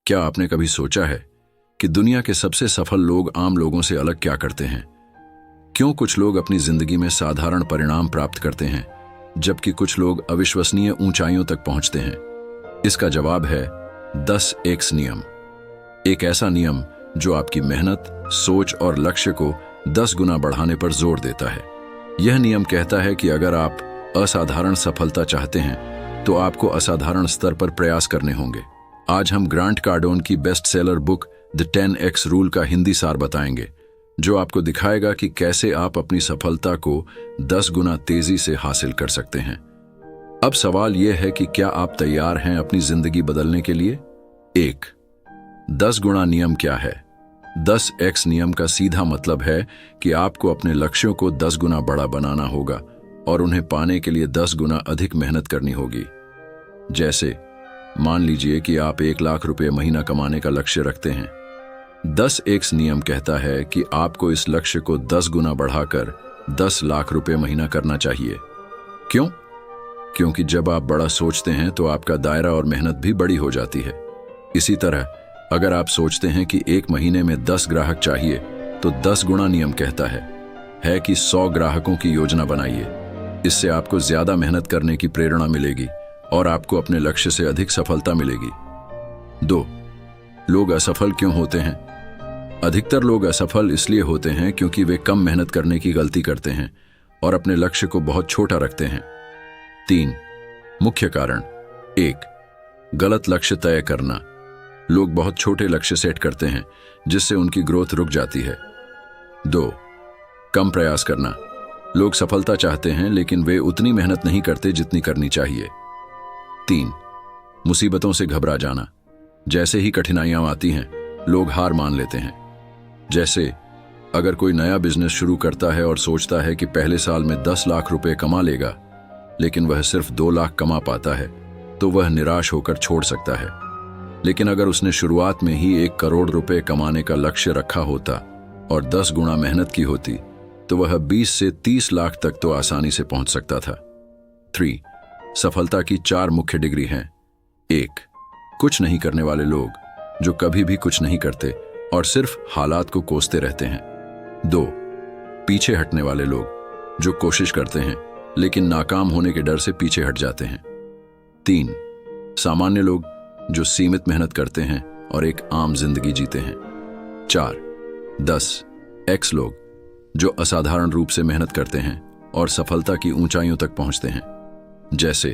क्या आपने कभी सोचा है कि दुनिया के सबसे सफल लोग आम लोगों से अलग क्या करते हैं? क्यों कुछ लोग अपनी जिंदगी में साधारण परिणाम प्राप्त करते हैं जबकि कुछ लोग अविश्वसनीय ऊंचाइयों तक पहुंचते हैं? इसका जवाब है 10x नियम। एक ऐसा नियम जो आपकी मेहनत, सोच और लक्ष्य को 10 गुना बढ़ाने पर जोर देता है। यह नियम कहता है कि अगर आप असाधारण सफलता चाहते हैं तो आपको असाधारण स्तर पर प्रयास करने होंगे। आज हम ग्रांट कार्डोन की best seller book the 10x rule का हिंदी सार बताएंगे, जो आपको दिखाएगा कि कैसे आप अपनी सफलता को 10 गुना तेजी से हासिल कर सकते हैं। अब सवाल यह है कि क्या आप तैयार हैं अपनी जिंदगी बदलने के लिए? 1. 10 गुना नियम क्या है? 10x नियम का सीधा मतलब है कि आपको अपने लक्ष्यों को 10 गुना बड़ा बनाना होगा और उन्हें पाने के लिए 10 गुना अधिक मेहनत करनी होगी। जैसे मान लीजिए कि आप 1 लाख रुपए महीना कमाने का लक्ष्य रखते हैं। 10x नियम कहता है कि आपको इस लक्ष्य को 10 गुना बढ़ाकर 10 लाख रुपए महीना करना चाहिए। क्यों? क्योंकि जब आप बड़ा सोचते हैं तो आपका दायरा और मेहनत भी बड़ी हो जाती है। इसी तरह अगर आप सोचते हैं कि 1 महीने में 10 ग्राहक चाहिए तो 10 गुना नियम कहता है कि 100 ग्राहकों की योजना बनाइए। इससे आपको ज्यादा मेहनत करने की प्रेरणा मिलेगी और आपको अपने लक्ष्य से अधिक सफलता मिलेगी। 2. लोग असफल क्यों होते हैं? अधिकतर लोग असफल इसलिए होते हैं क्योंकि वे कम मेहनत करने की गलती करते हैं और अपने लक्ष्य को बहुत छोटा रखते हैं। 3. मुख्य कारण। 1. गलत लक्ष्य तय करना। लोग बहुत छोटे लक्ष्य सेट करते हैं जिससे उनकी ग्रोथ रुक जाती है। 2. कम प्रयास करना। लोग सफलता चाहते हैं लेकिन वे उतनी मेहनत नहीं करते जितनी करनी चाहिए। 3. मुसीबतों से घबरा जाना। जैसे ही कठिनाइयां आती हैं लोग हार मान लेते हैं। जैसे अगर कोई नया बिजनेस शुरू करता है और सोचता है कि पहले साल में 10 लाख रुपए कमा लेगा, लेकिन वह सिर्फ 2 लाख कमा पाता है तो वह निराश होकर छोड़ सकता है। लेकिन अगर उसने शुरुआत में ही 1 करोड़ रुपए कमाने का लक्ष्य रखा होता और 10 गुना मेहनत की होती तो वह 20 से 30 लाख तक तो आसानी से पहुंच सकता था। 3. सफलता की 4 मुख्य डिग्री हैं। 1. कुछ नहीं करने वाले लोग, जो कभी भी कुछ नहीं करते और सिर्फ हालात को कोसते रहते हैं। 2. पीछे हटने वाले लोग, जो कोशिश करते हैं लेकिन नाकाम होने के डर से पीछे हट जाते हैं। 3. सामान्य लोग, जो सीमित मेहनत करते हैं और एक आम जिंदगी जीते हैं। 4. 10x लोग, जो असाधारण रूप से मेहनत करते हैं और सफलता की ऊंचाइयों तक पहुंचते हैं। जैसे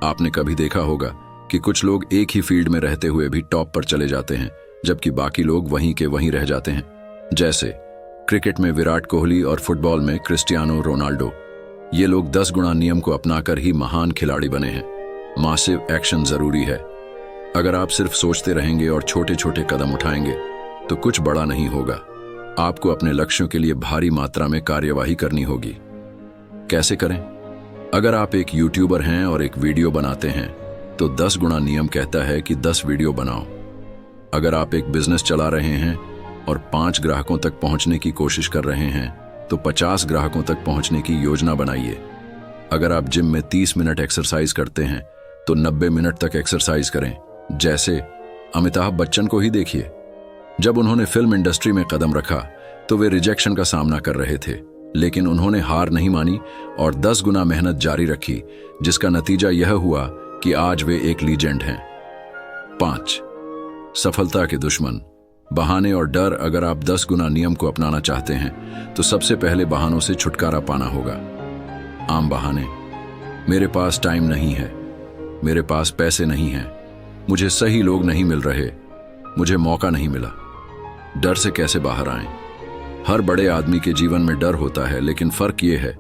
आपने कभी देखा होगा कि कुछ लोग एक ही फील्ड में रहते हुए भी टॉप पर चले जाते हैं जबकि बाकी लोग वहीं के वहीं रह जाते हैं। जैसे क्रिकेट में विराट कोहली और फुटबॉल में क्रिस्टियानो रोनाल्डो। ये लोग 10 गुना नियम को अपनाकर ही महान खिलाड़ी बने हैं। मासिव एक्शन जरूरी है। अगर आप सिर्फ सोचते रहेंगे और छोटे छोटे कदम उठाएंगे तो कुछ बड़ा नहीं होगा। आपको अपने लक्ष्यों के लिए भारी मात्रा में कार्यवाही करनी होगी। कैसे करें? अगर आप एक यूट्यूबर हैं और एक वीडियो बनाते हैं तो 10 गुना नियम कहता है कि 10 वीडियो बनाओ। अगर आप एक बिजनेस चला रहे हैं और 5 ग्राहकों तक पहुंचने की कोशिश कर रहे हैं तो 50 ग्राहकों तक पहुंचने की योजना बनाइए। अगर आप जिम में 30 मिनट एक्सरसाइज करते हैं तो 90 मिनट तक एक्सरसाइज करें। जैसे अमिताभ बच्चन को ही देखिए, जब उन्होंने फिल्म इंडस्ट्री में कदम रखा तो वे रिजेक्शन का सामना कर रहे थे, लेकिन उन्होंने हार नहीं मानी और 10 गुना मेहनत जारी रखी, जिसका नतीजा यह हुआ कि आज वे एक लीजेंड हैं। 5. सफलता के दुश्मन, बहाने और डर। अगर आप 10 गुना नियम को अपनाना चाहते हैं तो सबसे पहले बहानों से छुटकारा पाना होगा। आम बहाने, मेरे पास टाइम नहीं है, मेरे पास पैसे नहीं हैं, मुझे सही लोग नहीं मिल रहे, मुझे मौका नहीं मिला। डर से कैसे बाहर आएं? हर बड़े आदमी के जीवन में डर होता है, लेकिन फर्क यह है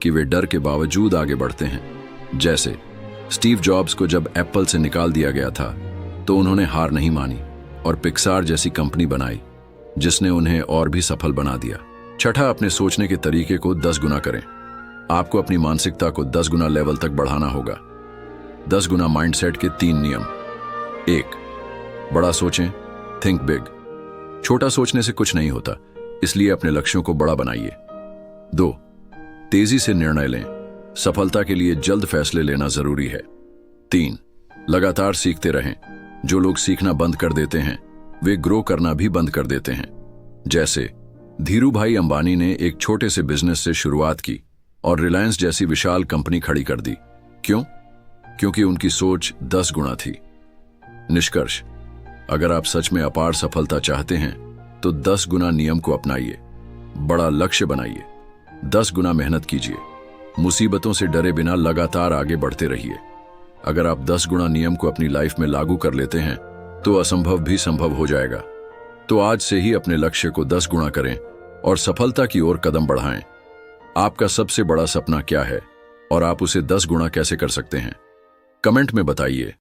कि वे डर के बावजूद आगे बढ़ते हैं। जैसे स्टीव जॉब्स को जब एप्पल से निकाल दिया गया था तो उन्होंने हार नहीं मानी और पिक्सार जैसी कंपनी बनाई, जिसने उन्हें और भी सफल बना दिया। 6. अपने सोचने के तरीके को 10 गुना करें। आपको अपनी मानसिकता को 10 गुना लेवल तक बढ़ाना होगा। 10 गुना माइंडसेट के 3 नियम। 1. बड़ा सोचें, थिंक बिग। छोटा सोचने से कुछ नहीं होता, इसलिए अपने लक्ष्यों को बड़ा बनाइए। 2. तेजी से निर्णय लें। सफलता के लिए जल्द फैसले लेना जरूरी है। 3. लगातार सीखते रहें। जो लोग सीखना बंद कर देते हैं वे ग्रो करना भी बंद कर देते हैं। जैसे धीरूभाई अंबानी ने एक छोटे से बिजनेस से शुरुआत की और रिलायंस जैसी विशाल कंपनी खड़ी कर दी। क्यों? क्योंकि उनकी सोच 10 गुना थी। निष्कर्ष, अगर आप सच में अपार सफलता चाहते हैं तो 10 गुना नियम को अपनाइए, बड़ा लक्ष्य बनाइए, 10 गुना मेहनत कीजिए, मुसीबतों से डरे बिना लगातार आगे बढ़ते रहिए। अगर आप 10 गुना नियम को अपनी लाइफ में लागू कर लेते हैं तो असंभव भी संभव हो जाएगा। तो आज से ही अपने लक्ष्य को 10 गुना करें और सफलता की ओर कदम बढ़ाएं। आपका सबसे बड़ा सपना क्या है और आप उसे 10 गुना कैसे कर सकते हैं? कमेंट में बताइए।